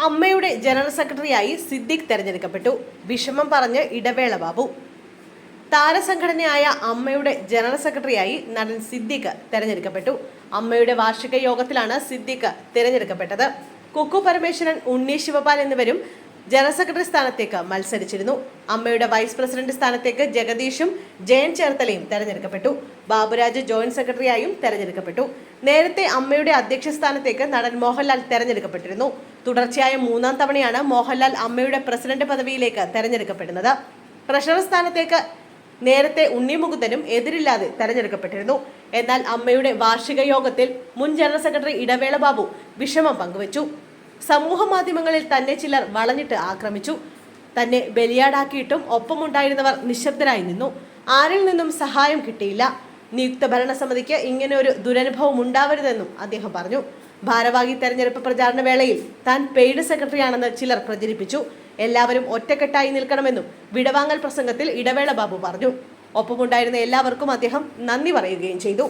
അമ്മയുടെ ജനറൽ സെക്രട്ടറിയായി സിദ്ദിഖ് തെരഞ്ഞെടുക്കപ്പെട്ടു. വിഷമം പറഞ്ഞ് ഇടവേള ബാബു. താരസംഘടനയായ അമ്മയുടെ ജനറൽ സെക്രട്ടറിയായി നടൻ സിദ്ദിഖ് തെരഞ്ഞെടുക്കപ്പെട്ടു. അമ്മയുടെ വാർഷിക യോഗത്തിലാണ് സിദ്ദിഖ് തിരഞ്ഞെടുക്കപ്പെട്ടത്. കുക്കു പരമേശ്വരൻ, ഉണ്ണി ശിവപാൽ എന്നിവരും ജനറൽ സെക്രട്ടറി സ്ഥാനത്തേക്ക് മത്സരിച്ചിരുന്നു. അമ്മയുടെ വൈസ് പ്രസിഡന്റ് സ്ഥാനത്തേക്ക് ജഗദീഷും ജയൻ ചേർത്തലയും തെരഞ്ഞെടുക്കപ്പെട്ടു. ബാബുരാജ് ജോയിന്റ് സെക്രട്ടറിയായും തെരഞ്ഞെടുക്കപ്പെട്ടു. നേരത്തെ അമ്മയുടെ അധ്യക്ഷ സ്ഥാനത്തേക്ക് നടൻ മോഹൻലാൽ തെരഞ്ഞെടുക്കപ്പെട്ടിരുന്നു. തുടർച്ചയായ 3-ാം തവണയാണ് മോഹൻലാൽ അമ്മയുടെ പ്രസിഡന്റ് പദവിയിലേക്ക് തെരഞ്ഞെടുക്കപ്പെടുന്നത്. ട്രഷറർ സ്ഥാനത്തേക്ക് നേരത്തെ ഉണ്ണി മുകുന്ദനും എതിരില്ലാതെ തെരഞ്ഞെടുക്കപ്പെട്ടിരുന്നു. എന്നാൽ അമ്മയുടെ വാർഷിക യോഗത്തിൽ മുൻ ജനറൽ സെക്രട്ടറി ഇടവേള ബാബു വിഷമം പങ്കുവച്ചു. സമൂഹ മാധ്യമങ്ങളിൽ തന്നെ ചിലർ വളഞ്ഞിട്ട് ആക്രമിച്ചു. തന്നെ ബലിയാടാക്കിയിട്ടും ഒപ്പമുണ്ടായിരുന്നവർ നിശബ്ദരായി നിന്നു. ആരിൽ നിന്നും സഹായം കിട്ടിയില്ല. നിയുക്ത ഭരണസമിതിക്ക് ഇങ്ങനെ ഒരു ദുരനുഭവം ഉണ്ടാവരുതെന്നും അദ്ദേഹം പറഞ്ഞു. ഭാരവാഹി തെരഞ്ഞെടുപ്പ് പ്രചാരണ വേളയിൽ താൻ പെയ്ഡ് സെക്രട്ടറിയാണെന്ന് ചിലർ പ്രചരിപ്പിച്ചു. എല്ലാവരും ഒറ്റക്കെട്ടായി നിൽക്കണമെന്നും വിടവാങ്ങൽ പ്രസംഗത്തിൽ ഇടവേള ബാബു പറഞ്ഞു. ഒപ്പമുണ്ടായിരുന്ന എല്ലാവർക്കും അദ്ദേഹം നന്ദി പറയുകയും ചെയ്തു.